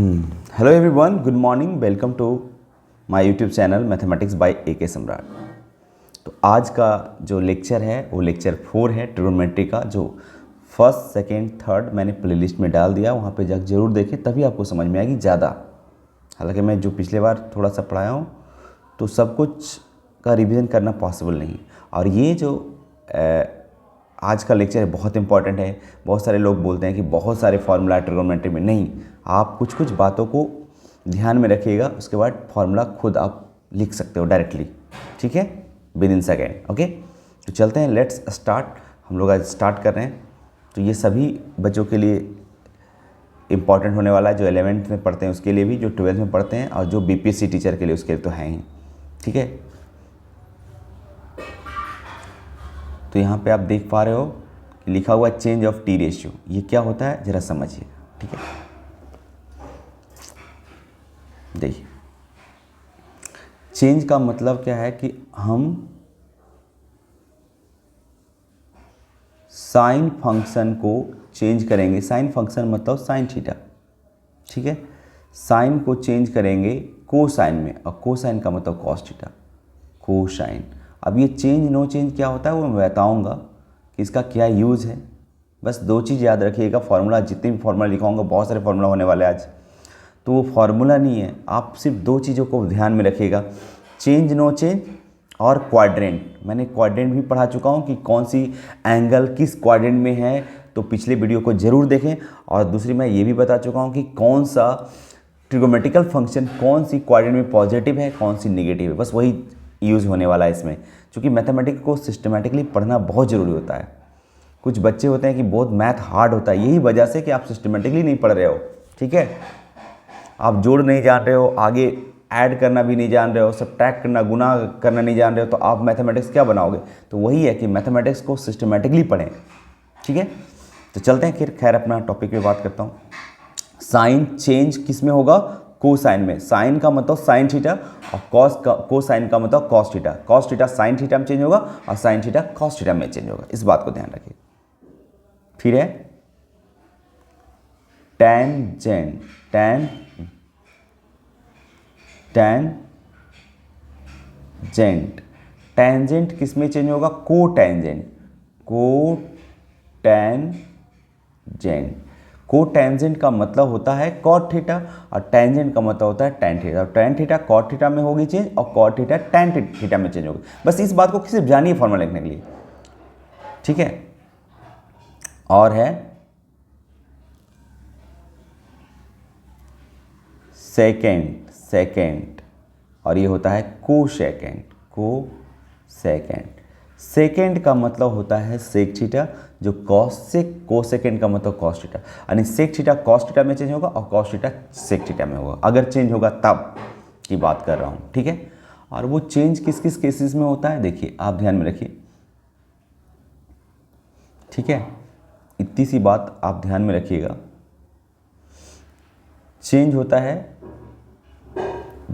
Hello everyone, good morning, welcome to my YouTube channel mathematics by AK Samrat. तो आज का जो लेक्चर है वो लेक्चर 4 है ट्रिग्नोमेट्री का, जो फर्स्ट, सेकंड, थर्ड मैंने प्लेलिस्ट में डाल दिया, वहाँ पे जाकर जरूर देखें, तभी आपको समझ में आएगी ज़्यादा। हालांकि मैं जो पिछले बार थोड़ा सा पढ़ाया हूँ तो सब कुछ का रिवीजन करना पॉसिबल नहीं, और ये जो आज का लेक्चर बहुत इंपॉर्टेंट है। बहुत सारे लोग बोलते हैं कि बहुत सारे फार्मूला ट्रिग्नोमेट्री में, नहीं, आप कुछ कुछ बातों को ध्यान में रखिएगा, उसके बाद फार्मूला खुद आप लिख सकते हो डायरेक्टली, ठीक है, विद इन सेकेंड। ओके, तो चलते हैं, लेट्स स्टार्ट। हम लोग आज स्टार्ट कर रहे हैं। तो ये सभी बच्चों के लिए इम्पॉर्टेंट होने वाला है, जो 11th में पढ़ते हैं उसके लिए भी, जो 12th में पढ़ते हैं, और जो BPSC टीचर के लिए उसके लिए तो है ही, ठीक है। तो यहाँ पे आप देख पा रहे हो कि लिखा हुआ चेंज ऑफ टी रेशियो, ये क्या होता है ज़रा समझिए, ठीक है। देखिए, चेंज का मतलब क्या है कि हम साइन फंक्शन को चेंज करेंगे। साइन फंक्शन मतलब साइन थीटा, ठीक है। साइन को चेंज करेंगे कोसाइन में, और कोसाइन का मतलब कॉस थीटा, कोसाइन। अब ये चेंज नो चेंज क्या होता है वो मैं बताऊंगा कि इसका क्या यूज़ है। बस दो चीज़ याद रखिएगा, फार्मूला, जितने भी फार्मूला लिखाऊंगा, बहुत सारे फार्मूला होने वाले आज, तो वो फार्मूला नहीं है, आप सिर्फ दो चीज़ों को ध्यान में रखिएगा, चेंज नो चेंज और क्वाड्रेंट। मैंने क्वाड्रेंट भी पढ़ा चुका हूँ कि कौन सी एंगल किस क्वाड्रेंट में है, तो पिछले वीडियो को ज़रूर देखें। और दूसरी मैं ये भी बता चुका हूँ कि कौन सा ट्रिग्नोमेट्रिकल फंक्शन कौन सी क्वाड्रेंट में पॉजिटिव है, कौन सी निगेटिव है, बस वही यूज़ होने वाला है इसमें। क्योंकि मैथमेटिक्स को सिस्टमेटिकली पढ़ना बहुत ज़रूरी होता है। कुछ बच्चे होते हैं कि बहुत मैथ हार्ड होता है, यही वजह से कि आप सिस्टमेटिकली नहीं पढ़ रहे हो, ठीक है। आप जोड़ नहीं जान रहे हो, आगे ऐड करना भी नहीं जान रहे हो, सब्ट्रैक्ट करना, गुना करना नहीं जान रहे हो, तो आप मैथमेटिक्स क्या बनाओगे। तो वही है कि मैथमेटिक्स को सिस्टमेटिकली पढ़ें, ठीक है। तो चलते हैं, फिर खैर अपना टॉपिक पे बात करता हूँ। साइन चेंज किस में होगा, कोसाइन में। साइन का मतलब साइन थीटा, और कोसाइन का मतलब cos theta. Cos theta sine theta में चेंज होगा, और साइन थीटा कॉस थीटा में चेंज होगा, इस बात को ध्यान रखिए। फिर है टेंजेंट। टेंजेंट टेंजेंट किस में चेंज होगा, कोटेंजेंट। कोटेंजेंट का मतलब होता है कॉट थीटा, और टेंजेंट का मतलब होता है tan theta. Tan theta cot theta में होगी चेंज, और कॉट थीटा टैन थीटा में चेंज होगी। बस इस बात को सिर्फ जानिए फॉर्मूला लिखने के लिए, ठीक है। और है सेकेंड, और ये होता है कोसेकेंड। सेकेंड का मतलब होता है सेक थीटा, जो कोसेकेंड का मतलब कॉस थीटा, यानी सेक थीटा कॉस थीटा में चेंज होगा, और कॉस थीटा सेक थीटा में होगा, अगर चेंज होगा तब की बात कर रहा हूँ, ठीक है। और वो चेंज किस किस केसेस में होता है, देखिए आप ध्यान में रखिए, ठीक है। इतनी सी बात आप ध्यान में रखिएगा, चेंज होता है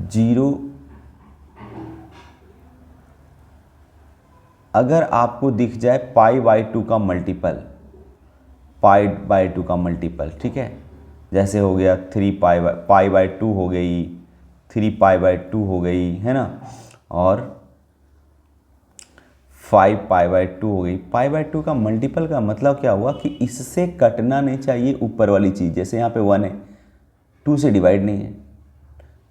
0, अगर आपको दिख जाए π/2 का मल्टीपल, π/2 का मल्टीपल, ठीक है। जैसे हो गया 3π/2 हो गई, 3π/2 हो गई, है ना, और 5π/2 हो गई। π/2 का मल्टीपल का मतलब क्या हुआ कि इससे कटना नहीं चाहिए ऊपर वाली चीज़। जैसे यहाँ पे 1 है, 2 से डिवाइड नहीं है,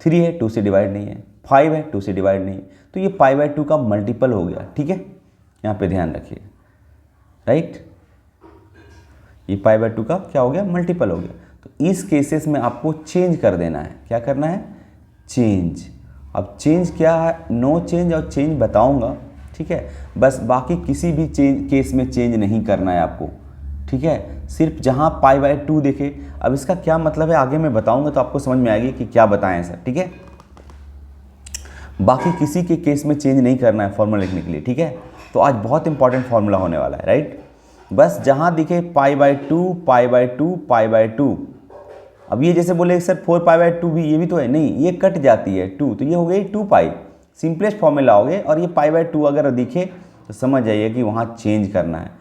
3 है, 2 से डिवाइड नहीं है, 5 है, 2 से डिवाइड नहीं है, तो ये π/2 का मल्टीपल हो गया, ठीक है। यहाँ पे ध्यान रखिए, राइट, ये π/2 का क्या हो गया, मल्टीपल हो गया। तो इस केसेस में आपको चेंज कर देना है। क्या करना है, चेंज। अब चेंज क्या है, नो चेंज और चेंज बताऊंगा, ठीक है। बस बाकी किसी भी केस में चेंज नहीं करना है आपको, ठीक है। सिर्फ जहाँ π/2 देखे, अब इसका क्या मतलब है आगे मैं बताऊंगा, तो आपको समझ में आएगी कि क्या बताएं सर, ठीक है। बाकी किसी के केस में चेंज नहीं करना है फॉर्मूला लिखने के लिए, ठीक है। तो आज बहुत इंपॉर्टेंट फॉर्मूला होने वाला है, राइट। बस जहाँ दिखे π/2, अब ये जैसे बोले सर 4π/2 भी, ये भी तो है, नहीं, ये कट जाती है 2, तो ये हो गई 2π, सिंपलेस्ट फॉर्मूला हो गए। और ये π/2 अगर दिखे तो समझ जाइए कि वहाँ चेंज करना है।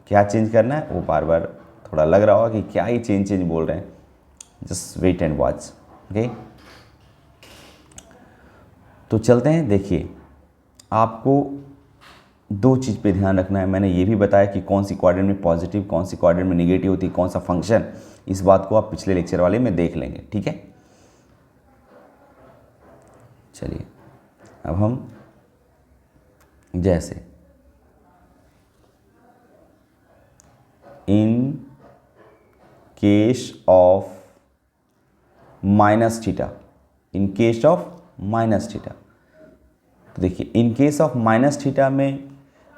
क्या चेंज करना है वो बार बार थोड़ा लग रहा होगा कि क्या ही चेंज बोल रहे हैं, just wait and watch, okay, तो चलते हैं। देखिए, आपको दो चीज़ पे ध्यान रखना है। मैंने ये भी बताया कि कौन सी क्वाड्रेंट में पॉजिटिव, कौन सी क्वाड्रेंट में नेगेटिव होती है, कौन सा फंक्शन, इस बात को आप पिछले लेक्चर वाले में देख लेंगे। ठीक है, चलिए अब हम जैसे इन case of minus theta, in case of minus theta, तो देखिए in case of minus theta में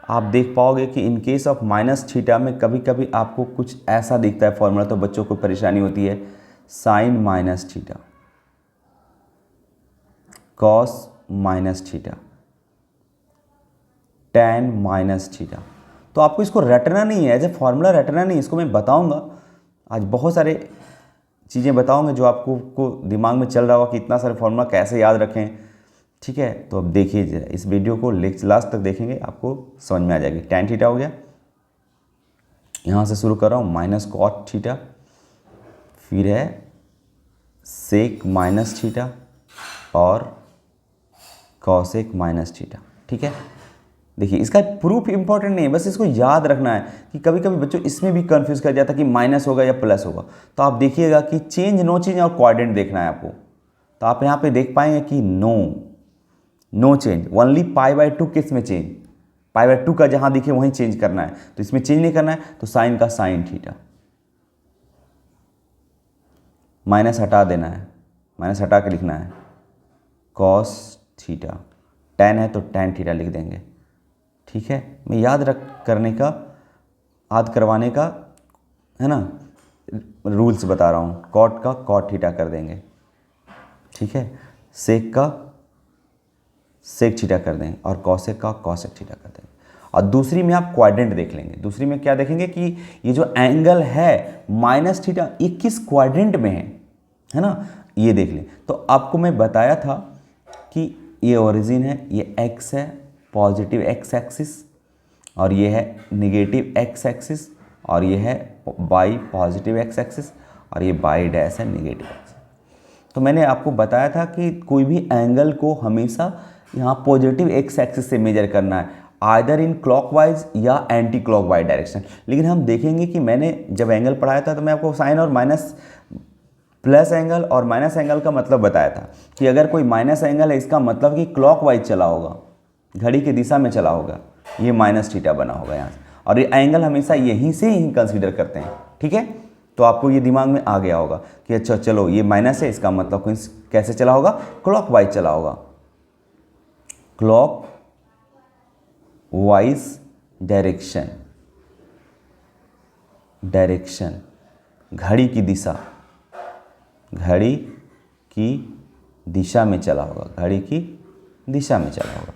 आप देख पाओगे कि इन केस ऑफ माइनस थीटा में कभी कभी आपको कुछ ऐसा दिखता है फॉर्मूला, तो बच्चों को परेशानी होती है। Sine minus theta, cos minus theta, tan minus theta, तो आपको इसको रटना नहीं है, एज ए फॉर्मूला रटना नहीं, इसको मैं बताऊंगा आज, बहुत सारे चीज़ें बताऊंगे जो आपको को दिमाग में चल रहा होगा कि इतना सारे फॉर्मूला कैसे याद रखें। ठीक है, तो अब देखिए इस वीडियो को लास्ट तक देखेंगे, आपको समझ में आ जाएगी। टैन थीटा हो गया, यहाँ से शुरू कर रहा हूँ, माइनस कॉट थीटा, फिर है सेक माइनस थीटा और कॉसेक माइनस थीटा। ठीक है, देखिए इसका प्रूफ इंपॉर्टेंट नहीं है, बस इसको याद रखना है कि कभी कभी बच्चों इसमें भी कंफ्यूज कर जाता है कि माइनस होगा या प्लस होगा। तो आप देखिएगा कि चेंज, नो चेंज और क्वाड्रेंट देखना है आपको। तो आप यहाँ पे देख पाएंगे कि नो चेंज, ओनली π/2 किस में चेंज, π/2 का जहाँ दिखे वहीं चेंज करना है, तो इसमें चेंज नहीं करना है। तो साइन का साइन थीटा, माइनस हटा देना है, माइनस हटा के लिखना है कॉस थीटा, टैन है तो टैन थीटा लिख देंगे। ठीक है, मैं याद करने का, याद करवाने का है ना, रूल्स बता रहा हूँ। कॉट का कॉट थीटा कर देंगे, ठीक है, सेक का सेक थीटा कर देंगे और कॉसेक का कॉसेक थीटा कर देंगे। और दूसरी में आप क्वाड्रेंट देख लेंगे। दूसरी में क्या देखेंगे कि ये जो एंगल है माइनस थीटा, ये किस क्वाड्रेंट में है ना, ये देख लें। तो आपको मैं बताया था कि ये ओरिजिन है, ये एक्स है, पॉजिटिव एक्स एक्सिस, और ये है निगेटिव एक्स एक्सिस, और ये है बाई पॉजिटिव एक्स एक्सिस, और ये बाई डैश है निगेटिव एक्स। तो मैंने आपको बताया था कि कोई भी एंगल को हमेशा यहाँ पॉजिटिव एक्स एक्सिस से मेजर करना है, आइदर इन क्लॉकवाइज या एंटी क्लॉकवाइज डायरेक्शन। लेकिन हम देखेंगे कि मैंने जब एंगल पढ़ाया था तो मैं आपको साइन और माइनस, प्लस एंगल और माइनस एंगल का मतलब बताया था कि अगर कोई माइनस एंगल है इसका मतलब कि क्लॉकवाइज चला होगा, घड़ी की दिशा में चला होगा, ये माइनस थीटा बना होगा यहाँ से, और ये एंगल हमेशा यहीं से ही कंसीडर करते हैं। ठीक है, तो आपको ये दिमाग में आ गया होगा कि अच्छा चलो ये माइनस है, इसका मतलब कैसे चला होगा, क्लॉकवाइज चला होगा, क्लॉक वाइज डायरेक्शन, घड़ी की दिशा, घड़ी की दिशा में चला होगा, घड़ी की दिशा में चला होगा।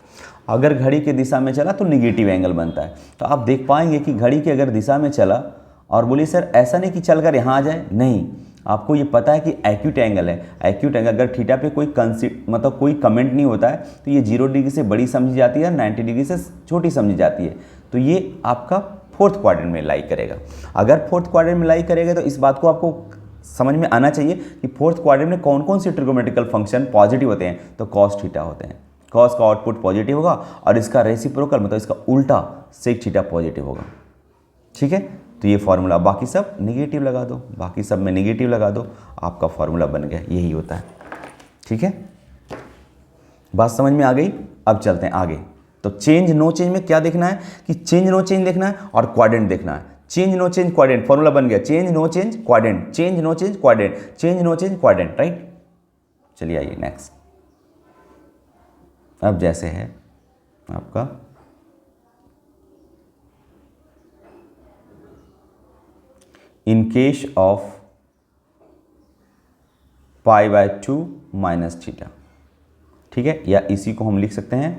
अगर घड़ी की दिशा में चला तो निगेटिव एंगल बनता है। तो आप देख पाएंगे कि घड़ी की अगर दिशा में चला, और बोलिए सर ऐसा नहीं कि चलकर यहाँ आ जाए, नहीं, आपको ये पता है कि एक्यूट एंगल है। एक्यूट एंगल अगर थीटा पे कोई मतलब कोई कमेंट नहीं होता है तो ये 0 डिग्री से बड़ी समझी जाती है, 90 डिग्री से छोटी समझी जाती है। तो ये आपका फोर्थ क्वाड्रेंट में लाई करेगा। अगर फोर्थ क्वाड्रेंट में लाई करेगा तो इस बात को आपको समझ में आना चाहिए कि फोर्थ क्वाड्रेंट में कौन कौन से ट्रिगोनोमेट्रिकल फंक्शन पॉजिटिव होते हैं। तो कॉस थीटा होते हैं, कॉस का आउटपुट पॉजिटिव होगा और इसका रेसिप्रोकल मतलब इसका उल्टा सेक थीटा पॉजिटिव होगा। ठीक है, तो ये फार्मूला, बाकी सब नेगेटिव लगा दो, बाकी सब में नेगेटिव लगा दो, आपका फार्मूला बन गया, यही होता है। ठीक है, बात समझ में आ गई। अब चलते हैं आगे। तो चेंज नो चेंज में क्या देखना है कि चेंज नो चेंज देखना है और क्वाड्रेंट देखना है। Change no change quadrant, formula बन गया, change no change quadrant, change no change quadrant, change no change quadrant, right. चलिए आइए नेक्स्ट। अब जैसे है आपका in case of π/2 minus theta. ठीक है, या इसी को हम लिख सकते हैं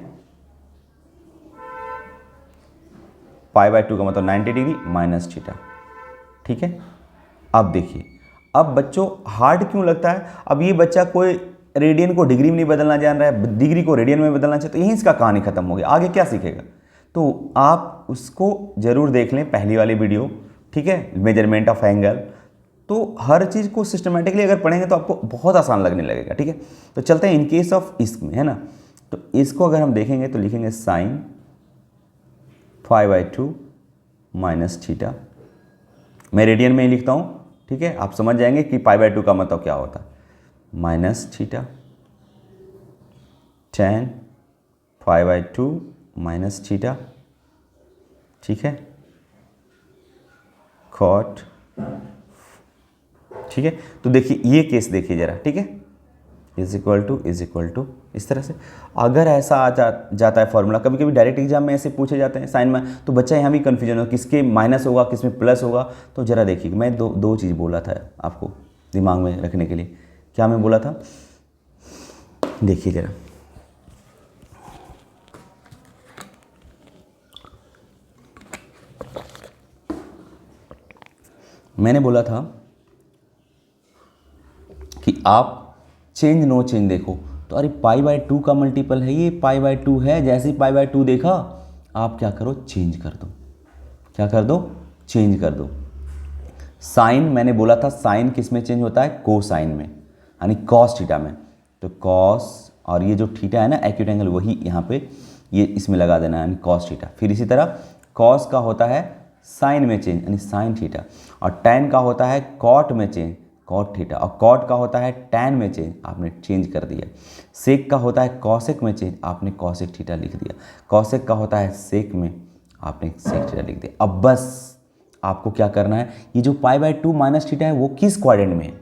π/2 का मतलब 90 डिग्री माइनस थीटा। ठीक है, अब देखिए, अब बच्चों हार्ड क्यों लगता है। अब ये बच्चा कोई रेडियन को डिग्री में नहीं बदलना जान रहा है, डिग्री को रेडियन में बदलना चाहिए, तो यहीं इसका कहानी खत्म हो गया, आगे क्या सीखेगा। तो आप उसको जरूर देख लें, पहली वाली वीडियो, ठीक है, मेजरमेंट ऑफ एंगल। तो तो हर चीज़ को सिस्टमेटिकली अगर पढ़ेंगे तो आपको बहुत आसान लगने लगेगा, ठीक है। तो चलते हैं इन केस ऑफ इसमें, है ना। तो इसको अगर हम देखेंगे तो लिखेंगे साइन π/2 माइनस थीटा। मैं रेडियन में ही लिखता हूँ, ठीक है, आप समझ जाएंगे कि π/2 का मतलब क्या होता है। Minus theta tan π/2 minus theta, ठीक है, कॉट, ठीक है। तो देखिए ये केस देखिए जरा, ठीक है, इज इक्वल टू इस तरह से। अगर ऐसा आ जाता है फॉर्मूला, कभी कभी डायरेक्ट एग्जाम में ऐसे पूछे जाते हैं साइन में, तो बच्चा यहाँ भी कन्फ्यूजन हो किसके माइनस होगा किस में प्लस होगा। तो जरा देखिए, मैं दो चीज़ बोला था आपको दिमाग में रखने के लिए। क्या मैं बोला था, देखिए जरा, मैंने बोला था कि आप चेंज नो चेंज देखो। तो अरे π/2 का मल्टीपल है ये, π/2 है, जैसे ही π/2 देखा आप क्या करो, चेंज कर दो। क्या कर दो, चेंज कर दो। साइन मैंने बोला था साइन किस में चेंज होता है, कोसाइन में, यानी कॉस थीटा में। तो कॉस और ये जो थीटा है ना एक्यूट एंगल, वही यहाँ पे ये इसमें लगा देना है, यानी कॉस थीटा। फिर इसी तरह कॉस का होता है साइन में चेंज, यानी साइन थीटा। और टैन का होता है कॉट में चेंज, कॉट थीटा। और कॉट का होता है टैन में चेंज, आपने चेंज कर दिया। सेक का होता है कॉसेक में चेंज, आपने कॉसेक थीटा लिख दिया। कॉसेक का होता है सेक में, आपने सेक थीटा लिख दिया। अब बस आपको क्या करना है, ये जो π/2 माइनस थीटा है वो किस क्वाड्रेंट में है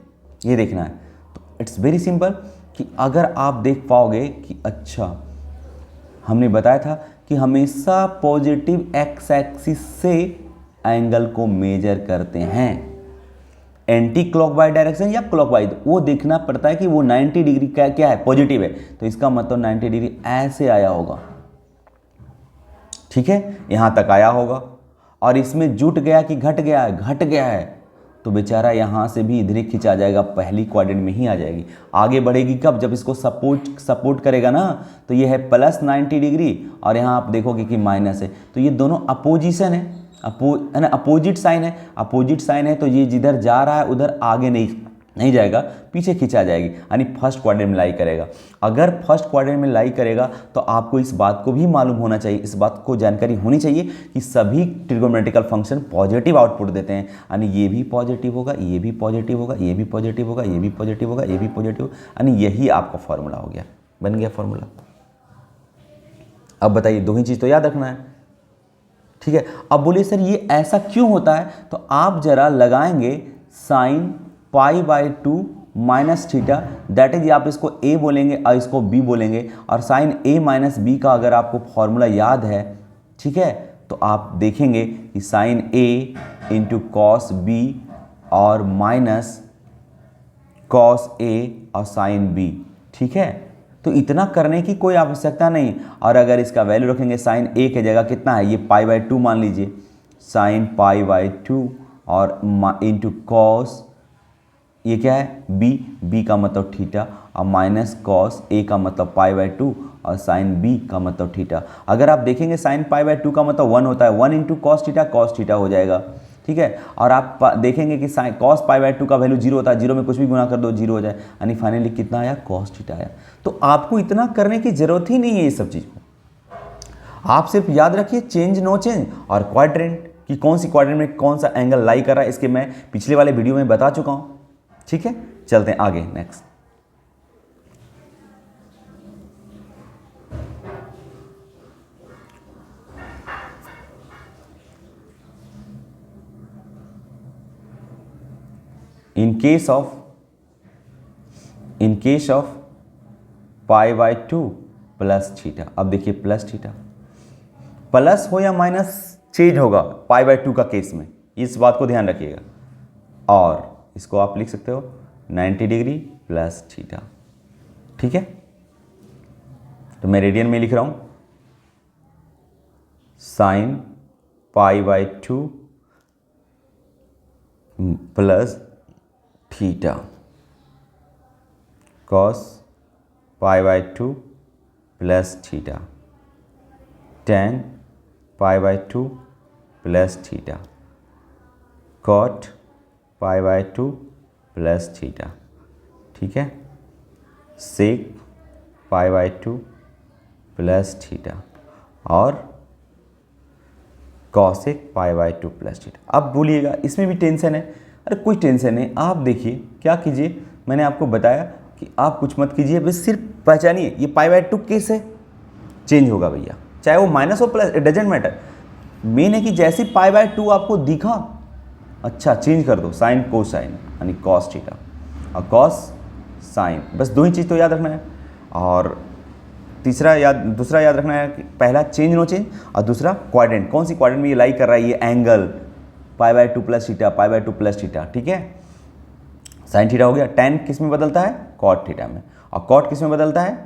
ये देखना है। तो इट्स वेरी सिंपल कि अगर आप देख पाओगे कि अच्छा हमने बताया था कि हमेशा पॉजिटिव एक्स एक्सिस से एंगल को मेजर करते हैं, एंटी क्लॉकवाइज डायरेक्शन या क्लॉकवाइज, वो देखना पड़ता है कि वो 90 डिग्री का क्या है, पॉजिटिव है। तो इसका मतलब 90 डिग्री ऐसे आया होगा, ठीक है, यहां तक आया होगा। और इसमें जुट गया कि घट गया है, घट गया है, तो बेचारा यहां से भी इधर ही खिंचा जाएगा, पहली क्वाड्रेंट में ही आ जाएगी। आगे बढ़ेगी कब, जब इसको सपोर्ट करेगा ना। तो ये है प्लस 90 डिग्री और यहां आप देखोगे कि माइनस है। तो ये दोनों अपोजिशन है, अपोजिट साइन है। अपोजिट साइन है तो ये जिधर जा रहा है उधर आगे नहीं जाएगा, पीछे खिंचा जाएगी, यानी फर्स्ट क्वाड्रेंट में लाई करेगा। अगर फर्स्ट क्वाड्रेंट में लाई करेगा तो आपको इस बात को भी मालूम होना चाहिए, इस बात को जानकारी होनी चाहिए कि सभी ट्रिगोनोमेट्रिकल फंक्शन पॉजिटिव आउटपुट देते हैं, यानी ये भी पॉजिटिव होगा, ये भी पॉजिटिव होगा, ये भी पॉजिटिव होगा, ये भी पॉजिटिव होगा, ये भी पॉजिटिव, यानी यही आपका फॉर्मूला हो गया, बन गया फॉर्मूला। अब बताइए, दो ही चीज़ तो याद रखना है, ठीक है। अब बोलिए सर ये ऐसा क्यों होता है, तो आप जरा लगाएंगे sine π/2 minus theta, that is आप इसको a बोलेंगे और इसको b बोलेंगे। और साइन a माइनस बी का अगर आपको फॉर्मूला याद है, ठीक है, तो आप देखेंगे कि sine a into cos b और माइनस कॉस a और साइन b, ठीक है। तो इतना करने की कोई आवश्यकता नहीं। और अगर इसका वैल्यू रखेंगे साइन a की जगह कितना है, ये π/2 मान लीजिए, साइन π/2 और इंटू कॉस, ये क्या है b का मतलब थीटा, और माइनस कॉस a का मतलब π/2 और साइन b का मतलब थीटा। अगर आप देखेंगे साइन π/2 का मतलब 1 होता है, 1 इंटू कॉस थीटा हो जाएगा, ठीक है। और आप देखेंगे कि साइन कॉस π/2 का वैल्यू 0 होता है, 0 में कुछ भी गुना कर दो 0 हो जाए, यानी फाइनली कितना आया, कॉस थीटा आया। तो आपको इतना करने की जरूरत ही नहीं है ये सब चीज़ को, आप सिर्फ याद रखिए चेंज नो चेंज और क्वाड्रेंट कि कौन सी क्वाड्रेंट में कौन सा एंगल लाई कर रहा है, इसके मैं पिछले वाले वीडियो में बता चुका हूँ, ठीक है। चलते हैं आगे, next. In case of π/2 plus theta. अब देखिए प्लस थीटा, प्लस हो या माइनस चेंज होगा π/2 का केस में, इस बात को ध्यान रखिएगा। और इसको आप लिख सकते हो 90 डिग्री प्लस थीटा, ठीक है। तो मैं रेडियन में लिख रहा हूं, sine π/2 plus theta, cos π/2 plus theta, tan π/2 plus theta, cot π/2 plus theta, ठीक है, सेक π/2 प्लस थीटा और कॉसेक π/2 प्लस थीटा। अब बोलिएगा इसमें भी टेंशन है, अरे कोई टेंशन नहीं, आप देखिए क्या कीजिए, मैंने आपको बताया कि आप कुछ मत कीजिए, बस सिर्फ पहचानिए ये π/2 कैसे चेंज होगा भैया, चाहे वो माइनस हो plus, it doesn't matter, main है कि जैसे π/2 आपको दिखा, अच्छा चेंज कर दो साइन कोसाइन यानी कॉस थीटा और कॉस साइन, बस दो ही चीज़ तो याद रखना है। और दूसरा याद रखना है कि पहला चेंज नो चेंज और दूसरा क्वाड्रेंट, कौन सी क्वाड्रेंट में ये लाई कर रहा है, ये angle π/2 plus theta, π/2 plus theta, ठीक है। साइन थीटा हो गया, टैन किस में बदलता है, कॉट थीटा में, और कॉट किस में बदलता है,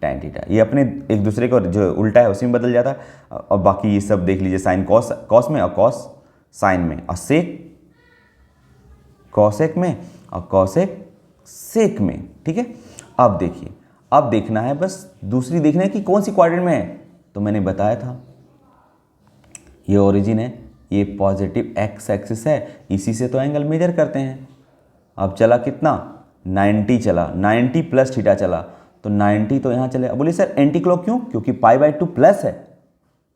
टैन थीटा, ये अपने एक दूसरे को जो उल्टा है उसी में बदल जाता है। और बाकी ये सब देख लीजिए, साइन कॉस में और कॉस साइन में, और सेक कॉसेक में और कॉसेक सेक में, ठीक है। अब देखिए, अब देखना है बस दूसरी देखना है कि कौन सी क्वाड्रेंट में है, तो मैंने बताया था ये ओरिजिन है, ये पॉजिटिव एक्स एक्सिस है, इसी से तो एंगल मेजर करते हैं। अब चला कितना, 90 चला, 90 प्लस थीटा चला, तो 90 तो यहाँ चले। अब बोलिए सर एंटी क्लॉक क्यों, क्योंकि π/2 प्लस है,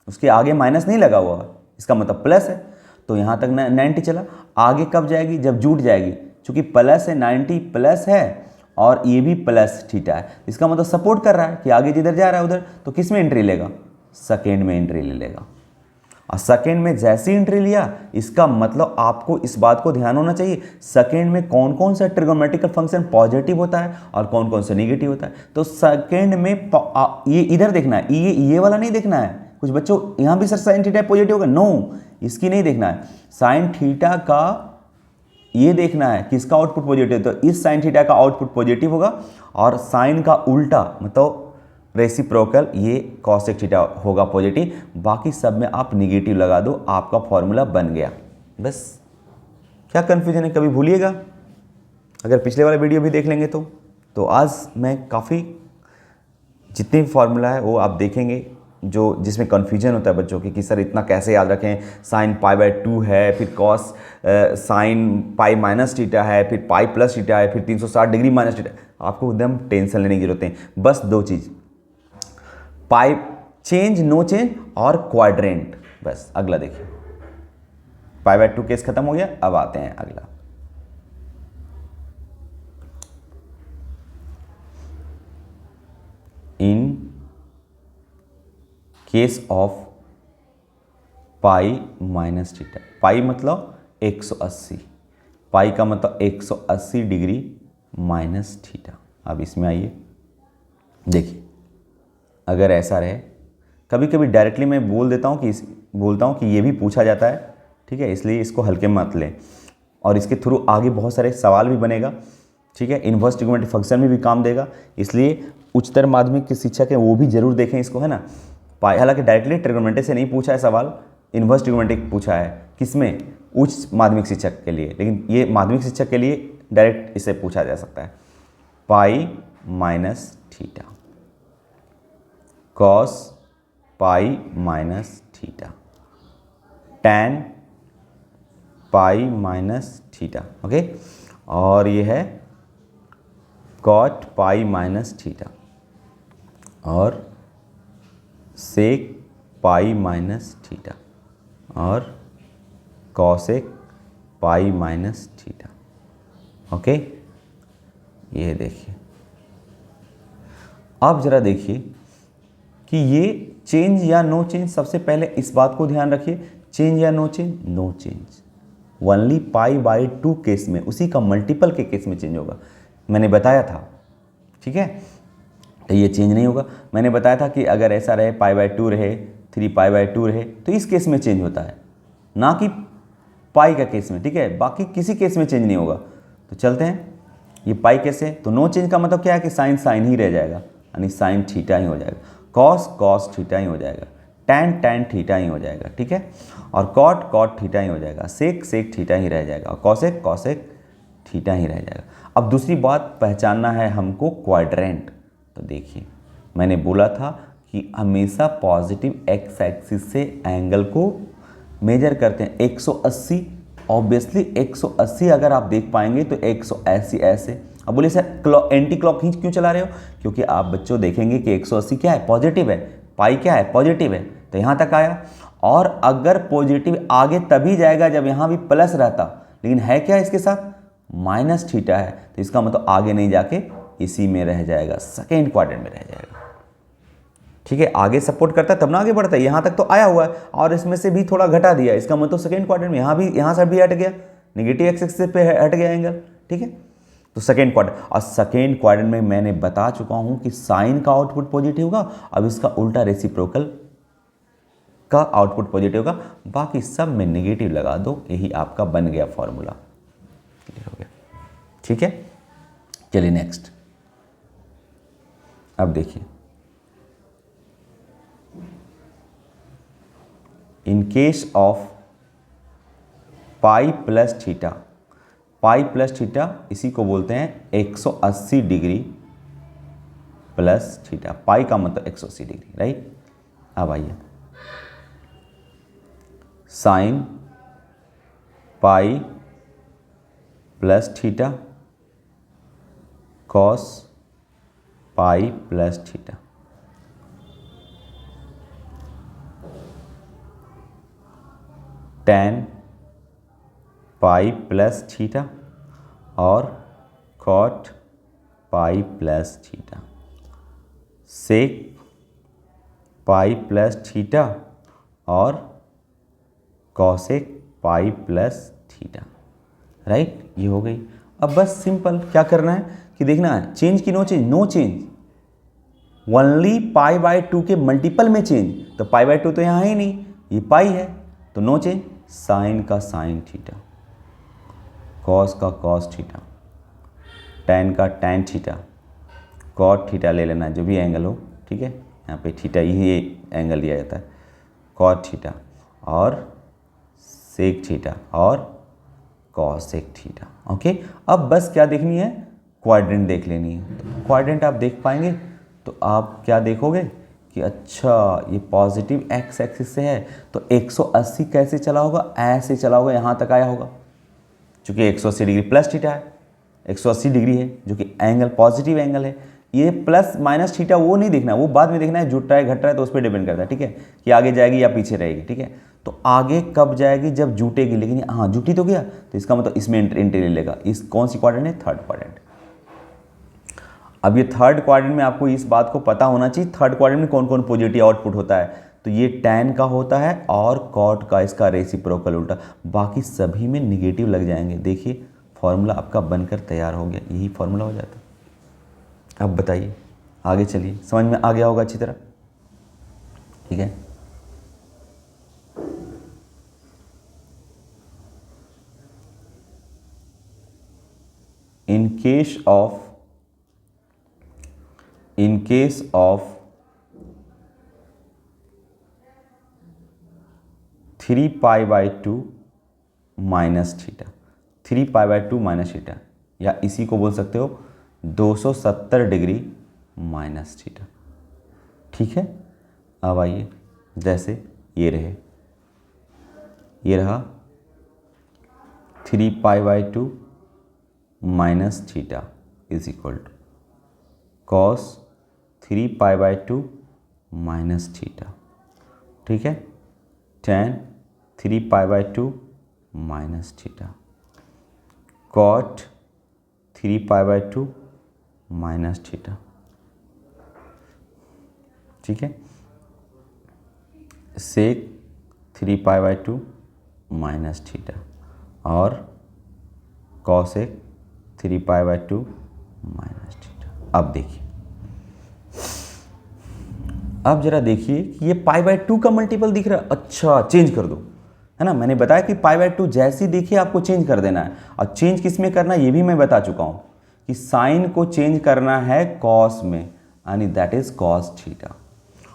उसके आगे माइनस नहीं लगा हुआ, इसका मतलब प्लस है, तो यहाँ तक 90 चला। आगे कब जाएगी, जब जुट जाएगी, चूंकि प्लस है, 90 प्लस है और ये भी प्लस थीटा है, इसका मतलब सपोर्ट कर रहा है कि आगे जिधर जा रहा है उधर, तो किस में एंट्री लेगा, सेकेंड में एंट्री ले लेगा। और सेकेंड में जैसी एंट्री लिया, इसका मतलब आपको इस बात को ध्यान होना चाहिए सेकेंड में कौन कौन सा ट्रिगोनोमेट्रिकल फंक्शन पॉजिटिव होता है और कौन कौन सा नेगेटिव होता है। तो सेकेंड में ये इधर देखना है, ये वाला नहीं देखना है। कुछ बच्चों यहाँ भी सर साइन थीटा पॉजिटिव होगा, नो, इसकी नहीं देखना है। साइन थीटा का ये देखना है कि इसका आउटपुट पॉजिटिव, तो इस साइन थीटा का आउटपुट पॉजिटिव होगा, और साइन का उल्टा मतलब रेसिप्रोकल ये कॉसेक थीटा होगा पॉजिटिव। बाकी सब में आप निगेटिव लगा दो, आपका फॉर्मूला बन गया। बस क्या कन्फ्यूजन है, कभी भूलिएगा, अगर पिछले वाला वीडियो भी देख लेंगे तो आज मैं काफ़ी जितने भी फार्मूला है वो आप देखेंगे जो जिसमें कन्फ्यूजन होता है बच्चों की कि सर इतना कैसे याद रखें, साइन π/2 है, फिर cos sine pi minus theta है, फिर पाई प्लस थीटा है, फिर 360 डिग्री माइनस थीटा। आपको एकदम टेंशन लेने की जरूरत है, बस दो चीज़, पाई चेंज नो चेंज और क्वाड्रेंट। बस अगला देखिए, π/2 केस खत्म हो गया। अब आते हैं अगला, in case of pi minus theta, pi मतलब 180, पाई का मतलब 180 डिग्री माइनस थीटा। अब इसमें आइए देखिए, अगर ऐसा रहे, कभी कभी डायरेक्टली मैं बोलता हूँ कि ये भी पूछा जाता है, ठीक है, इसलिए इसको हल्के में मत लें, और इसके थ्रू आगे बहुत सारे सवाल भी बनेगा, ठीक है, इन्वर्स ट्रिगोनोमेट्रिक फंक्शन में भी काम देगा, इसलिए उच्चतर माध्यमिक के शिक्षक हैं वो भी जरूर देखें इसको, है ना। पाई हालांकि डायरेक्टली ट्रिगोनोमेट्री से नहीं पूछा है सवाल, इन्वर्स ट्रिगोनोमेट्रिक पूछा है, किसमें, उच्च माध्यमिक शिक्षक के लिए, लेकिन ये माध्यमिक शिक्षक के लिए डायरेक्ट इसे पूछा जा सकता है। पाई minus theta, cos pi minus theta, tan पाई माइनस थीटा, ओके, और ये है कॉट पाई माइनस थीटा, और सेक पाई माइनस थीटा, और कॉसेक पाई माइनस थीटा, ओके। ये देखिए, अब जरा देखिए कि ये चेंज या नो चेंज, सबसे पहले इस बात को ध्यान रखिए, चेंज या no change, no change, only π/2 case में, उसी का मल्टीपल के केस में चेंज होगा, मैंने बताया था, ठीक है, तो ये चेंज नहीं होगा। मैंने बताया था कि अगर ऐसा रहे π/2 रहे, 3π/2 रहे, तो इस केस में चेंज होता है, ना कि पाई का केस में, ठीक है, बाकी किसी केस में चेंज नहीं होगा। तो चलते हैं, ये पाई केस है, तो नो चेंज का मतलब क्या है कि साइन साइन ही रह जाएगा, यानी साइन थीटा ही हो जाएगा, कॉस कॉस थीटा ही हो जाएगा, टैन टैन थीटा ही हो जाएगा, ठीक है, और कॉट कॉट थीटा ही हो जाएगा, सेक सेक थीटा ही रह जाएगा, और कॉसेक कॉसेक थीटा ही रह जाएगा। अब दूसरी बात पहचानना है हमको क्वाड्रेंट। तो देखिए, मैंने बोला था कि हमेशा पॉजिटिव एक्स एक्सिस से एंगल को मेजर करते हैं, 180 ऑब्वियसली 180 अगर आप देख पाएंगे तो 180 ऐसे। अब बोले सर एंटी क्लॉक खींच क्यों चला रहे हो? क्योंकि आप बच्चों देखेंगे कि 180 क्या है, पॉजिटिव है, पाई क्या है, पॉजिटिव है, तो यहाँ तक आया। और अगर पॉजिटिव आगे तभी जाएगा जब यहाँ भी प्लस रहता, लेकिन है क्या इसके साथ, माइनस थीटा है, तो इसका मतलब आगे नहीं जाके इसी में रह जाएगा, सेकेंड क्वाड्रेंट में रह जाएगा। ठीक है, आगे सपोर्ट करता है तब ना आगे बढ़ता है, यहाँ तक तो आया हुआ है और इसमें से भी थोड़ा घटा दिया, इसका मतलब सेकेंड क्वाड्रेंट में यहाँ से भी हट गया, नेगेटिव एक्स एक्सिस पे हट गया एंगल। ठीक है, तो सेकेंड क्वाड्रेंट, और सेकेंड क्वाड्रेंट में मैंने बता चुका हूं कि साइन का आउटपुट पॉजिटिव होगा, अब इसका उल्टा रेसिप्रोकल का आउटपुट पॉजिटिव होगा, बाकी सब में नेगेटिव लगा दो, यही आपका बन गया फॉर्मूला, क्लियर हो गया। ठीक है, चलिए नेक्स्ट। अब देखिए, in case of pi plus theta, pi plus theta इसी को बोलते हैं 180 डिग्री प्लस थीटा, पाई का मतलब 180 डिग्री, राइट। अब आइए, sine pi plus theta cos pi plus theta, ten पाई प्लस थीटा और कॉट पाई प्लस थीटा, सेक पाई प्लस थीटा और कॉसेक पाई प्लस थीटा, राइट। ये हो गई। अब बस सिंपल क्या करना है कि देखना है चेंज की no change, no change, only pi by 2 के मल्टीपल में चेंज, तो पाई बाय 2 तो यहाँ है ही नहीं, ये पाई है तो नो चेंज, साइन का साइन थीटा, कॉस का कॉस थीटा, टैन का टैन थीटा, कॉट थीटा ले लेना जो भी एंगल हो, ठीक है, यहाँ पे थीटा ही एंगल लिया जाता है, कॉट थीटा और सेक थीटा और कॉसेक थीटा। ओके, अब बस क्या देखनी है, क्वाड्रेंट देख लेनी है। तो क्वाड्रेंट आप देख पाएंगे तो आप क्या देखोगे कि अच्छा ये पॉजिटिव एक्स एक्सिस से है, तो 180 कैसे चला होगा, ऐसे चला होगा, यहाँ तक आया होगा, चूँकि 180 डिग्री प्लस थीटा है, 180 डिग्री है जो कि एंगल पॉजिटिव एंगल है। ये प्लस माइनस थीटा वो नहीं देखना, वो बाद में देखना है, जुट रहा है घट रहा है तो उस पर डिपेंड करता है, ठीक है, कि आगे जाएगी या पीछे रहेगी। ठीक है, तो आगे कब जाएगी, जब जुटेगी, लेकिन हाँ जुटी तो गया, तो इसका मतलब इसमें एंट्री ले लेगा। इस कौन सी क्वाड्रेंट है, थर्ड क्वाड्रेंट। अब ये थर्ड क्वाड्रेंट में आपको इस बात को पता होना चाहिए, थर्ड क्वाड्रेंट में कौन कौन पॉजिटिव आउटपुट होता है, तो ये टैन का होता है और कॉट का, इसका रेसिप्रोकल उल्टा, बाकी सभी में निगेटिव लग जाएंगे। देखिए फॉर्मूला आपका बनकर तैयार हो गया, यही फॉर्मूला हो जाता है। अब बताइए आगे चलिए, समझ में आ गया होगा अच्छी तरह, ठीक है। In case of 3 pi by 2 minus theta, 3 pi by 2 minus theta, या इसी को बोल सकते हो 270 डिग्री माइनस थीटा। ठीक है, अब आइए, जैसे ये रहा 3 pi by 2 minus theta is equal to cos 3 pi by 2 minus theta. ठीक है, tan 3 pi by 2 minus theta, cot 3 pi by 2 minus theta. ठीक है, sec 3 pi by 2 minus theta और cosec 3 pi by 2 minus theta. अब देखिए, अब जरा देखिए कि ये पाई बाई 2 का मल्टीपल दिख रहा है, अच्छा चेंज कर दो, है ना। मैंने बताया कि पाई बाई 2 जैसी देखिए आपको चेंज कर देना है, और चेंज किस में करना है ये भी मैं बता चुका हूं कि साइन को चेंज करना है कॉस में, यानी दैट इज कॉस थीटा,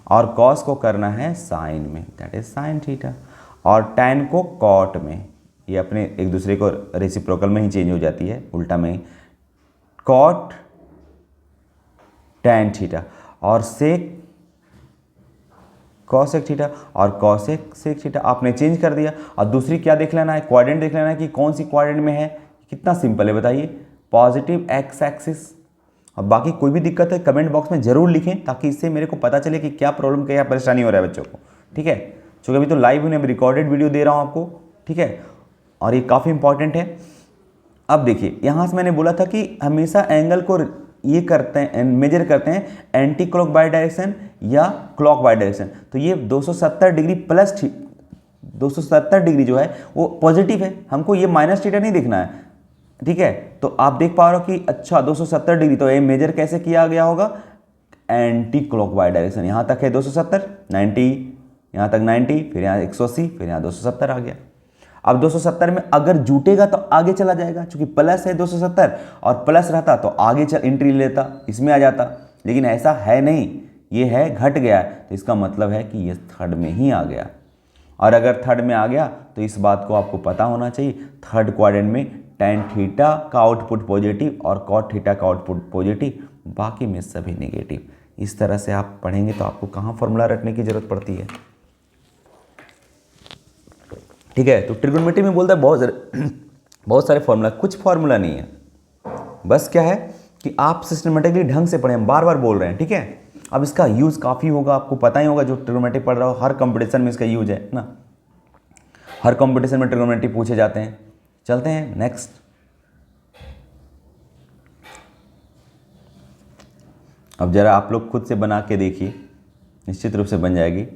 और कॉस को करना है साइन में, दैट इज साइन थीटा, और टैन को कॉट में, ये अपने एक दूसरे को रेसिप्रोकल में ही चेंज हो जाती है, उल्टा में ही, कॉट टैन थीटा, और सेक cosec थीटा, और cosec sec थीटा आपने चेंज कर दिया। और दूसरी क्या देख लेना है, क्वाड्रेंट देख लेना है कि कौन सी क्वाड्रेंट में है। कितना सिंपल है बताइए, पॉजिटिव एक्स एक्सिस। और बाकी कोई भी दिक्कत है कमेंट बॉक्स में ज़रूर लिखें, ताकि इससे मेरे को पता चले कि क्या प्रॉब्लम, क्या परेशानी हो रहा है बच्चों को। ठीक है, चूँकि अभी तो लाइव नहीं, अभी रिकॉर्डेड वीडियो दे रहा हूँ आपको। ठीक है, और ये काफ़ी इंपॉर्टेंट है। अब देखिए, यहाँ से मैंने बोला था कि हमेशा एंगल को ये करते हैं, मेजर करते हैं एंटी क्लॉक बाई डायरेक्शन या क्लॉक बाई डायरेक्शन। तो ये 270 डिग्री प्लस 270 डिग्री जो है वो पॉजिटिव है, हमको ये माइनस थीटा नहीं देखना है। ठीक है, तो आप देख पा रहे हो कि अच्छा 270 डिग्री, तो ये मेजर कैसे किया गया होगा, एंटी क्लॉक बाई डायरेक्शन। यहाँ तक है 270, 90, यहाँ तक 90, फिर यहाँ 180, फिर यहाँ 270 आ गया। अब 270 में अगर जुटेगा तो आगे चला जाएगा, क्योंकि प्लस है 270, और प्लस रहता तो आगे एंट्री लेता, इसमें आ जाता। लेकिन ऐसा है नहीं, ये है घट गया है, तो इसका मतलब है कि ये थर्ड में ही आ गया। और अगर थर्ड में आ गया तो इस बात को आपको पता होना चाहिए, थर्ड क्वाड्रेंट में tan थीटा का आउटपुट पॉजिटिव और cot थीटा का आउटपुट पॉजिटिव, बाकी में सभी नेगेटिव। इस तरह से आप पढ़ेंगे तो आपको कहाँ फॉर्मूला रटने की जरूरत पड़ती है। ठीक है, तो ट्रिग्नोमेट्री में बोलता है बहुत सारे फॉर्मूला, कुछ फॉर्मूला नहीं है। बस क्या है कि आप सिस्टमेटिकली ढंग से पढ़ें, हम बार बार बोल रहे हैं। ठीक है, अब इसका यूज़ काफ़ी होगा, आपको पता ही होगा, जो ट्रिग्नोमेट्री पढ़ रहा हो हर कंपटीशन में इसका यूज है ना, हर कंपटीशन में ट्रिग्नोमेट्री पूछे जाते हैं। चलते हैं नेक्स्ट। अब जरा आप लोग खुद से बना के देखिए, निश्चित रूप से बन जाएगी।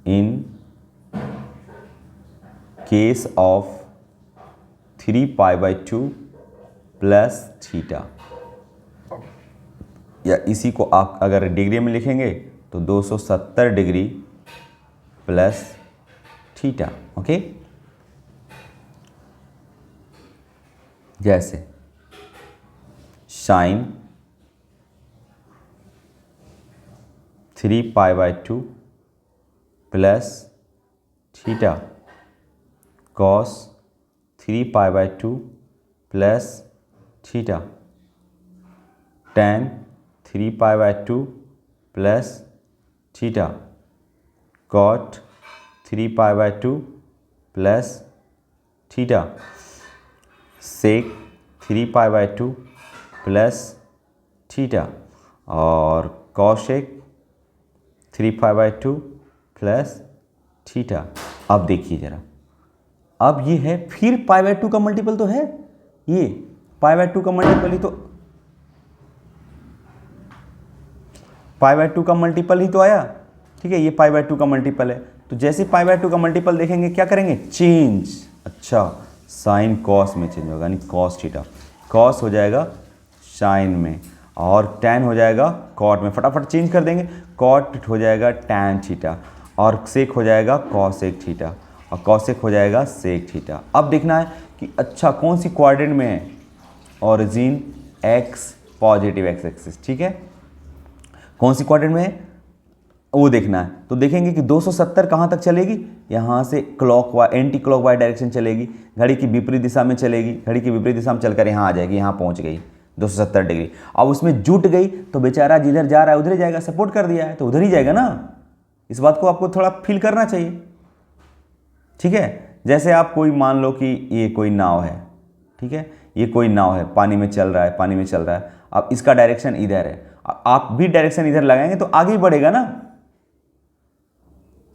In case of 3π/2 plus theta, या इसी को आप अगर डिग्री में लिखेंगे तो 270 डिग्री प्लस थीटा। ओके, जैसे sine 3π/2 plus theta, cos 3π/2 plus theta, tan 3π/2 plus theta, cot 3π/2 plus theta, sec 3π/2 plus theta, और cosec 3π/2 प्लस थीटा। अब देखिए जरा, अब ये है, फिर π/2 का मल्टीपल तो है, ये π/2 का मल्टीपल ही तो, π/2 का मल्टीपल ही तो आया। ठीक है, ये π/2 का मल्टीपल है, तो जैसे π/2 का मल्टीपल देखेंगे क्या करेंगे, चेंज। अच्छा, साइन कॉस में चेंज होगा, यानी कॉस थीटा, कॉस हो जाएगा साइन में, और tan हो जाएगा कॉट में, फटाफट चेंज कर देंगे, कॉट हो जाएगा tan थीटा, और सेक हो जाएगा कॉसेक थीटा, और कॉसेक हो जाएगा सेक थीटा। अब देखना है कि अच्छा कौन सी क्वाड्रेंट में है, origin x, positive x axis. ठीक है, कौन सी क्वाड्रेंट में है वो देखना है। तो देखेंगे कि 270 कहाँ तक चलेगी, यहाँ से एंटी क्लॉक वाई डायरेक्शन चलेगी, घड़ी की विपरीत दिशा में चलेगी, घड़ी की विपरीत दिशा में चलकर यहाँ आ जाएगी, यहाँ पहुँच गई 270 डिग्री। अब उसमें जुट गई तो बेचारा जिधर जा रहा है उधर ही जाएगा, सपोर्ट कर दिया है तो उधर ही जाएगा ना। इस बात को आपको थोड़ा फील करना चाहिए। ठीक है, जैसे आप कोई मान लो कि ये कोई नाव है, ठीक है, ये कोई नाव है, पानी में चल रहा है, पानी में चल रहा है। अब इसका डायरेक्शन इधर है, आप भी डायरेक्शन इधर लगाएंगे तो आगे ही बढ़ेगा ना,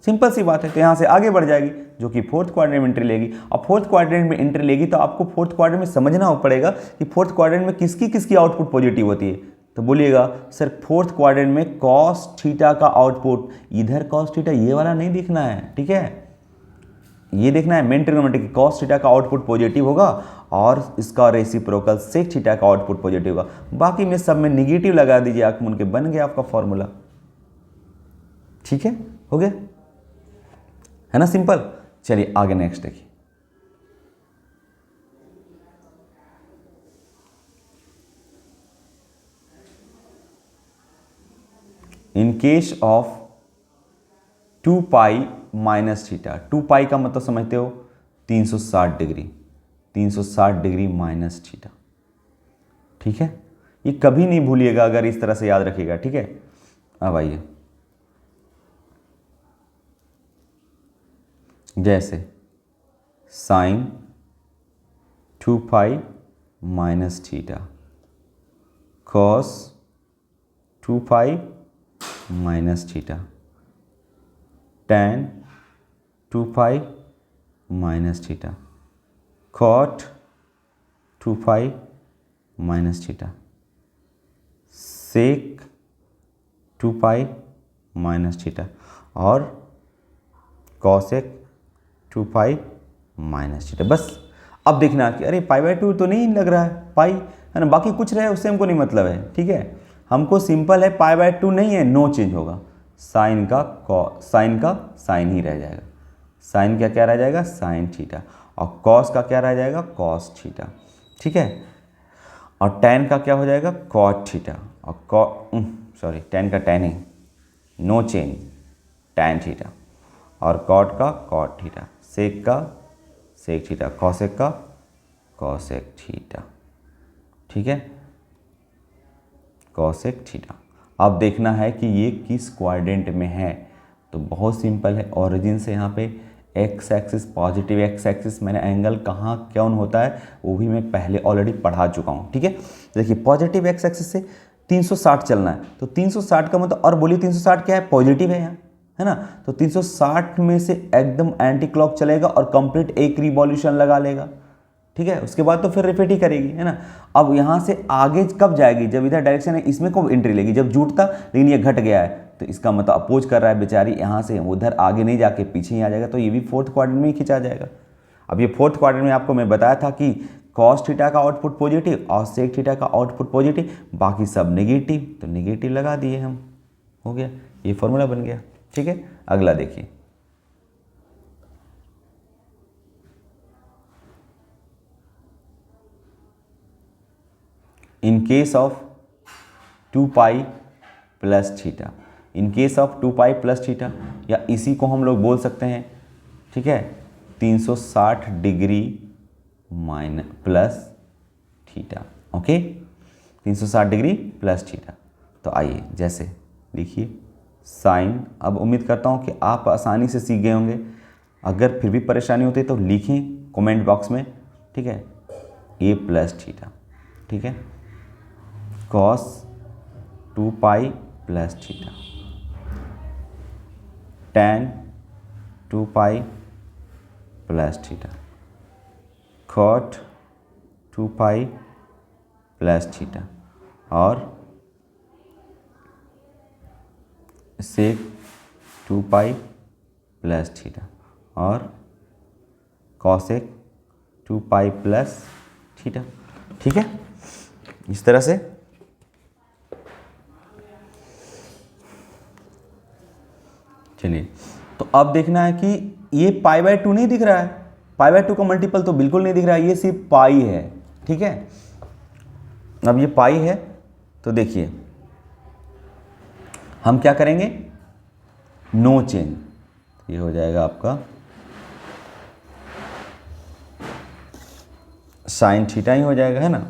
सिंपल सी बात है। तो यहाँ से आगे बढ़ जाएगी, जो कि फोर्थ क्वाड्रेंट में एंट्री लेगी। अब फोर्थ क्वाड्रेंट में एंट्री लेगी तो आपको फोर्थ क्वाड्रेंट में समझना पड़ेगा कि फोर्थ क्वाड्रेंट में किसकी किसकी आउटपुट पॉजिटिव होती है। तो बोलिएगा सर फोर्थ क्वाड्रेंट में कॉस थीटा का आउटपुट, इधर कॉस थीटा ये वाला नहीं दिखना है। ठीक है, ये देखना है मेन ट्रिग्नोमेट्री की कॉस थीटा का आउटपुट पॉजिटिव होगा और इसका रेसिप्रोकल सेक थीटा का आउटपुट पॉजिटिव होगा। बाकी में सब में निगेटिव लगा दीजिए, आंख मूंद के बन गया आपका फॉर्मूला। ठीक है, हो गया है ना, सिंपल। चलिए आगे नेक्स्ट देखिए। In case of 2π minus theta, 2π का मतलब समझते हो 360 डिग्री, 360 डिग्री माइनस थीटा। ठीक है, ये कभी नहीं भूलिएगा, अगर इस तरह से याद रखिएगा। ठीक है, अब आइए जैसे sine 2 pi minus theta, cos 2 pi minus theta, tan 2 pi minus theta, cot 2 pi minus theta, sec 2 pi minus theta और कॉसेक 2 पाई माइनस थीटा। बस अब देखना कि अरे π/2 तो नहीं लग रहा है, पाई है ना, बाकी कुछ रहे उससे हमको नहीं मतलब है, ठीक है। हमको सिंपल है π/2 नहीं है, नो चेंज होगा, साइन का साइन ही रह जाएगा, साइन क्या क्या रह जाएगा, साइन थीटा, और कॉस का क्या रह जाएगा, कॉस थीटा, ठीक है। और tan का क्या हो जाएगा, कॉट थीटा, और tan का tan ही, नो चेंज, tan थीटा, और कॉट का कॉट थीटा, सेक का सेक थीटा, कॉसेक का कॉसेक थीटा, ठीक है, कॉसेक थीटा। अब देखना है कि ये किस क्वाड्रेंट में है, तो बहुत सिंपल है, ओरिजिन से यहाँ पे x axis, positive x axis, मैंने एंगल कहाँ कौन होता है वो भी मैं पहले ऑलरेडी पढ़ा चुका हूँ, ठीक है। देखिए पॉजिटिव एक्स एक्सिस से 360 चलना है, तो 360 का मतलब, और बोलिए 360 क्या है, पॉजिटिव है यहाँ, है ना, तो 360 में से एकदम एंटी क्लॉक चलेगा और कंप्लीट एक रिवॉल्यूशन लगा लेगा, ठीक है। उसके बाद तो फिर रिपीट ही करेगी, है ना। अब यहाँ से आगे कब जाएगी, जब इधर डायरेक्शन है इसमें कब एंट्री लेगी, जब जुटता, लेकिन ये घट गया है तो इसका मतलब अपोज कर रहा है बेचारी, यहाँ से उधर आगे नहीं जाके पीछे ही आ जाएगा, तो ये भी फोर्थ क्वाड्रेंट में ही खिंचा जाएगा। अब ये फोर्थ क्वाड्रेंट में आपको मैं बताया था कि कॉस थीटा का आउटपुट पॉजिटिव और सेक थीटा का आउटपुट पॉजिटिव, बाकी सब नेगेटिव, तो नेगेटिव लगा दिए हम, हो गया, ये फॉर्मूला बन गया, ठीक है। अगला देखिए, in case of 2 pi plus theta, in case of 2 pi plus theta, या इसी को हम लोग बोल सकते हैं, ठीक है, 360 degree minus plus theta, okay, 360 degree plus theta. तो आइए जैसे लिखिए साइन, अब उम्मीद करता हूँ कि आप आसानी से सीख गए होंगे, अगर फिर भी परेशानी होती है तो लिखें कमेंट बॉक्स में, ठीक है, ए प्लस थीटा, ठीक है, cos 2 pi plus theta, tan 2 pi plus theta, cot 2 pi plus theta, और सेक 2 पाई प्लस थीटा, और कॉसेक 2 पाई प्लस थीटा, ठीक है। इस तरह से चलिए, तो अब देखना है कि ये π/2 नहीं दिख रहा है, π/2 का मल्टीपल तो बिल्कुल नहीं दिख रहा है, ये सिर्फ पाई है, ठीक है। अब ये पाई है तो देखिए हम क्या करेंगे, नो चेंज, ये हो जाएगा आपका साइन थीटा ही हो जाएगा, है ना।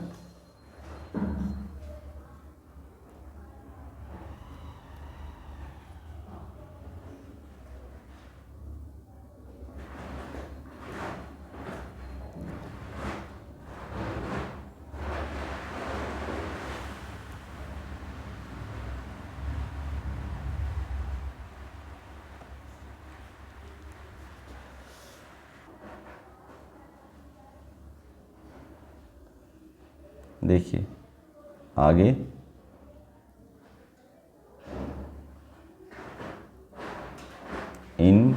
देखिए आगे, इन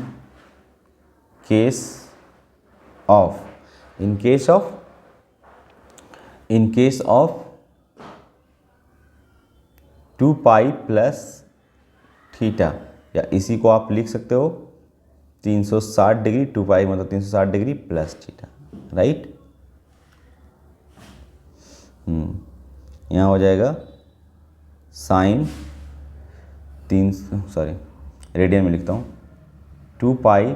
case of 2 pi plus theta, या इसी को आप लिख सकते हो 360 डिग्री, 2 पाई मतलब 360 डिग्री प्लस थीटा, राइट। यहाँ हो जाएगा साइन रेडियन में लिखता हूँ 2 pi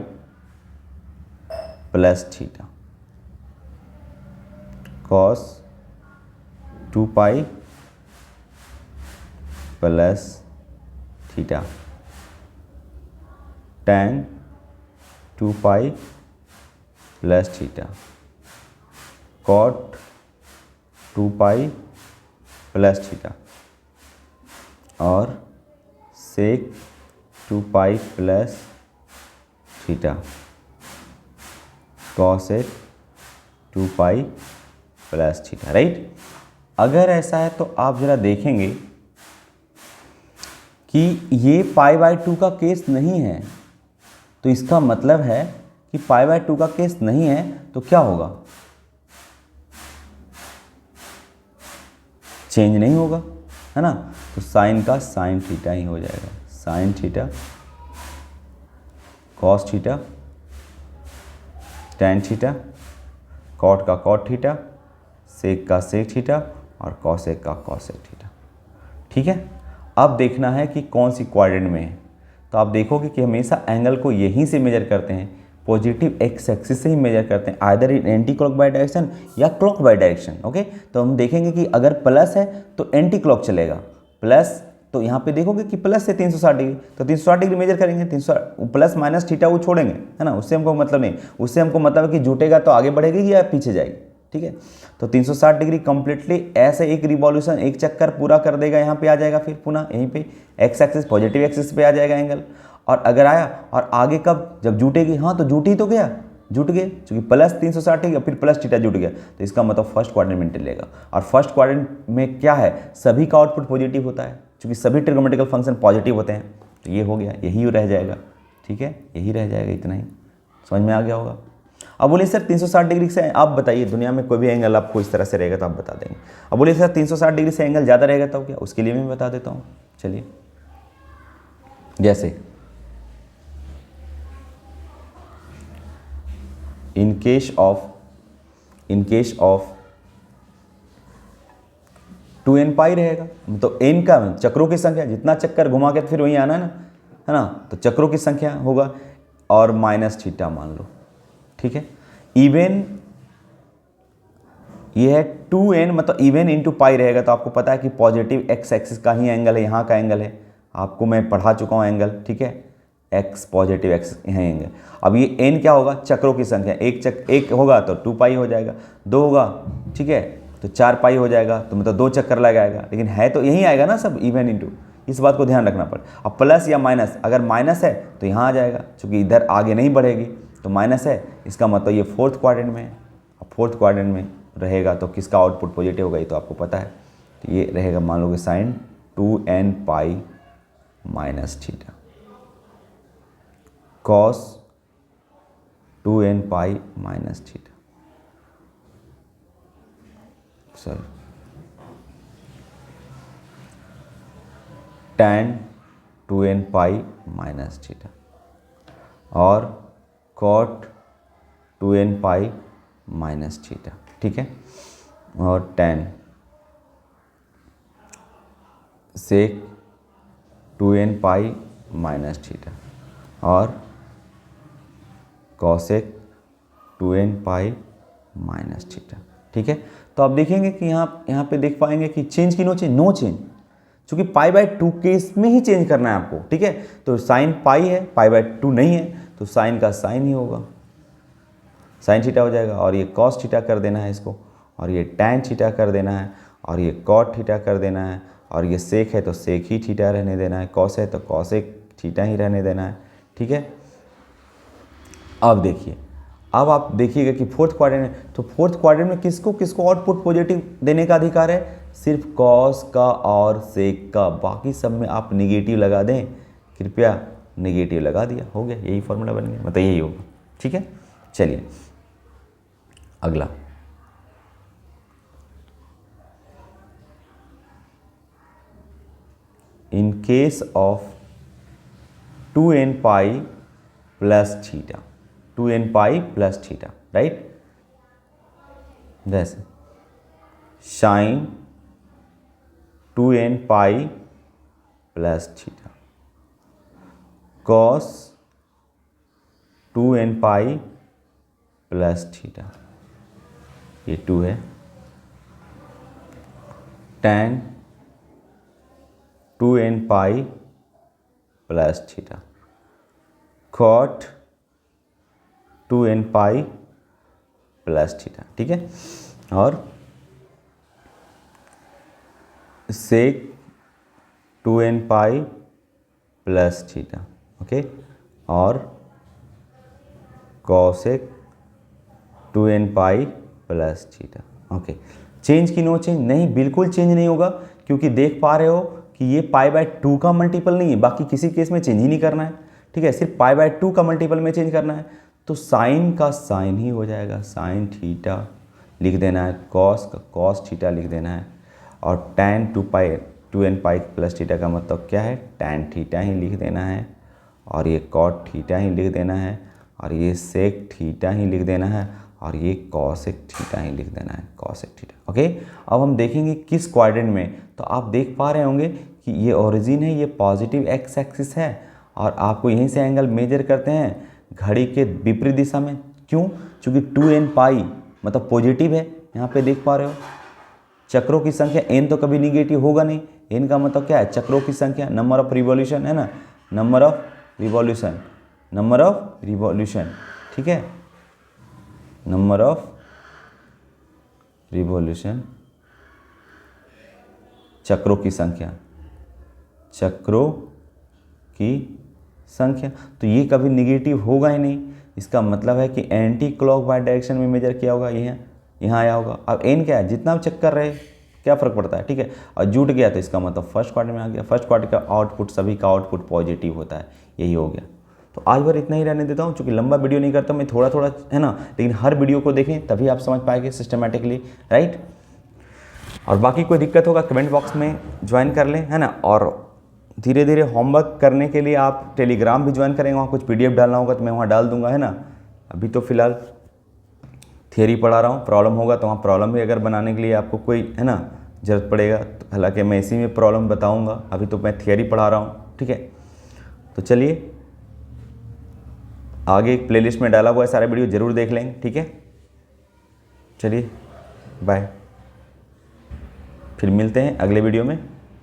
plus theta, cos 2 pi plus theta, tan 2 pi plus theta, cot 2 pi plus theta और sec 2 pi plus theta, cosec 2 pi plus theta, right. अगर ऐसा है तो आप जरा देखेंगे कि ये π/2 का केस नहीं है, तो इसका मतलब है कि π/2 का केस नहीं है तो क्या होगा, चेंज नहीं होगा, है ना। तो साइन का साइन थीटा ही हो जाएगा, sine theta cos theta tan theta, cot का कॉट थीटा, सेक का सेक थीटा और कॉसेक का कॉसेक थीटा। ठीक है, अब देखना है कि कौन सी क्वाड्रेंट में है। तो आप देखोगे कि हमेशा एंगल को यहीं से मेजर करते हैं, पॉजिटिव एक्स एक्सिस से ही मेजर करते हैं, either in anti clock bye direction या क्लॉक बाय डायरेक्शन। ओके, तो हम देखेंगे कि अगर प्लस है तो एंटी क्लॉक चलेगा, प्लस तो यहाँ पे देखोगे कि प्लस से 360 डिग्री, तो 360 डिग्री मेजर करेंगे, 360 प्लस माइनस थीटा वो छोड़ेंगे, है ना, उससे हमको मतलब नहीं, उससे हमको मतलब है कि जुटेगा तो आगे बढ़ेगी या पीछे जाएगी। ठीक है, तो 360 डिग्री कंप्लीटली ऐसे एक रिवॉल्यूशन, एक चक्कर पूरा कर देगा, यहाँ पे आ जाएगा, फिर पुनः यहीं पे एक्स एक्सिस पॉजिटिव एक्सिस पे आ जाएगा एंगल। और अगर आया और आगे कब, जब जुटेगी, हाँ तो जुट ही तो गया, जुट गए, क्योंकि प्लस 360 है फिर प्लस थीटा जुट गया, तो इसका मतलब फर्स्ट क्वाड्रेंट में लेगा। और फर्स्ट क्वाड्रेंट में क्या है, सभी का आउटपुट पॉजिटिव होता है, क्योंकि सभी ट्रिग्नोमेट्रिकल फंक्शन पॉजिटिव होते हैं। तो ये हो गया, यही रह जाएगा। ठीक है, यही रह जाएगा, इतना ही समझ में आ गया होगा। अब बोलिए सर 360 डिग्री से आप बताइए, दुनिया में कोई भी एंगल आपको इस तरह से रहेगा तो आप बता देंगे। अब बोलिए सर 360 डिग्री से एंगल ज़्यादा रहेगा तो क्या, उसके लिए मैं बता देता हूँ। चलिए, जैसे इन केस ऑफ 2n पाई रहेगा, तो n का चक्रों की संख्या, जितना चक्कर घुमा के तो फिर वहीं आना है ना, तो चक्रों की संख्या होगा और माइनस थीटा मान लो। ठीक है, इवन ये है 2n, मतलब इवन इंटू पाई रहेगा, तो आपको पता है कि पॉजिटिव एक्स एक्सिस का ही एंगल है, यहाँ का एंगल है, आपको मैं पढ़ा चुका हूँ एंगल। ठीक है, एक्स पॉजिटिव एक्स यहाँ एंगल। अब ये n क्या होगा, चक्रों की संख्या, एक होगा तो 2 पाई हो जाएगा, 2 होगा, ठीक है, तो 4 पाई हो जाएगा, तो मतलब 2 चक्कर लगाएगा, लेकिन है तो यही आएगा ना सब इवन इंटू, इस बात को ध्यान रखना पड़ेगा। अब प्लस या माइनस, अगर माइनस है तो यहाँ आ जाएगा, क्योंकि इधर आगे नहीं बढ़ेगी, तो माइनस है, इसका मतलब ये फोर्थ क्वाड्रेंट में है। अब फोर्थ क्वाड्रेंट में रहेगा तो किसका आउटपुट पॉजिटिव होगा, ये तो आपको पता है, तो ये रहेगा मान लो कि sine 2n pi minus theta, cos 2n pi minus theta, sorry tan 2n pi minus theta और cot 2n pi minus theta. ठीक है, और tan sec 2n pi minus theta और cosec 2n pi minus theta. ठीक है, तो आप देखेंगे कि यहाँ पे देख पाएंगे कि चेंज की नो चेंज, क्योंकि π/2 के इसमें ही चेंज करना है आपको। ठीक है, तो साइन पाई है, π/2 नहीं है, तो साइन का साइन ही होगा, साइन थीटा हो जाएगा, और ये कॉस थीटा कर देना है इसको, और ये टैन थीटा कर देना है, और ये कॉट थीटा कर देना है, और ये सेक है तो सेक ही थीटा रहने देना है, कॉस है तो कॉसेक थीटा ही रहने देना है। ठीक है, अब देखिए, अब आप देखिएगा कि फोर्थ क्वाड्रेंट में, तो फोर्थ क्वाड्रेंट में किसको किसको आउटपुट पॉजिटिव देने का अधिकार है, सिर्फ कॉस का और सेक का, बाकी सब में आप निगेटिव लगा दें, कृपया निगेटिव लगा दिया, हो गया, यही फॉर्मूला बन गया, मतलब यही होगा। ठीक है, चलिए अगला, in case of 2n pi plus theta, 2n pi plus theta, right, जैसे sine 2n pi plus theta, cos 2n pi plus theta, ये 2 है, tan 2n pi plus theta, cot 2n pi plus theta, ठीक है। और sec 2n pi plus theta, okay. और cosec 2n pi plus theta, okay. Change की no change? नहीं, बिल्कुल change नहीं होगा, क्योंकि देख पा रहे हो कि ये पाई बाय 2 का मल्टीपल नहीं है, बाकी किसी केस में चेंज ही नहीं करना है, ठीक है। सिर्फ पाई बाय 2 का मल्टीपल में चेंज करना है, तो साइन का साइन ही हो जाएगा, साइन थीटा लिख देना है, कॉस का कॉस थीटा लिख देना है, और tan 2n pi plus theta का मतलब क्या है, tan थीटा ही लिख देना है, और ये कॉट थीटा ही लिख देना है, और ये सेक थीटा ही लिख देना है, और ये कॉसेक थीटा ही लिख देना है, कॉसेक थीटा, ओके। अब हम देखेंगे किस क्वाड्रेंट में, तो आप देख पा रहे होंगे कि ये ओरिजिन है, ये पॉजिटिव एक्स एक्सिस है, और आपको यहीं से एंगल मेजर करते हैं घड़ी के विपरीत दिशा में। क्यों? क्योंकि 2n पाई मतलब पॉजिटिव है, यहाँ पे देख पा रहे हो। चक्रों की संख्या n तो कभी निगेटिव होगा नहीं, n का मतलब क्या है, चक्रों की संख्या, नंबर ऑफ रिवॉल्यूशन है ना, number of revolution, number of revolution, ठीक है, नंबर ऑफ रिवॉल्यूशन, चक्रों की संख्या, चक्रों की संख्या, तो ये कभी निगेटिव होगा ही नहीं। इसका मतलब है कि एंटी क्लॉक वाइज डायरेक्शन में मेजर किया होगा, यहाँ आया होगा। अब n क्या है, जितना भी चक्कर रहे क्या फ़र्क पड़ता है, ठीक है। और जुट गया तो इसका मतलब फर्स्ट क्वाड्रेंट में आ गया। फर्स्ट क्वाड्रेंट का आउटपुट, सभी का आउटपुट पॉजिटिव होता है, यही हो गया। तो आज बार इतना ही रहने देता हूँ, क्योंकि लंबा वीडियो नहीं करता मैं, थोड़ा थोड़ा है ना, लेकिन हर वीडियो को देखें तभी आप समझ पाएंगे सिस्टमेटिकली, राइट। और बाकी कोई दिक्कत होगा कमेंट बॉक्स में ज्वाइन कर लें, है ना। और धीरे धीरे होमवर्क करने के लिए आप टेलीग्राम भी ज्वाइन करेंगे, वहाँ कुछ PDF डालना होगा तो मैं वहाँ डाल दूंगा, है ना। अभी तो फिलहाल थियरी पढ़ा रहा हूँ, प्रॉब्लम होगा तो वहाँ प्रॉब्लम भी अगर बनाने के लिए आपको कोई, है ना, ज़रूरत पड़ेगा, तो हालांकि मैं इसी में प्रॉब्लम बताऊँगा, अभी तो मैं थियरी पढ़ा रहा हूँ, ठीक है। तो चलिए आगे एक प्लेलिस्ट में डाला हुआ है, सारे वीडियो ज़रूर देख लेंगे, ठीक है। चलिए बाय, फिर मिलते हैं अगले वीडियो में।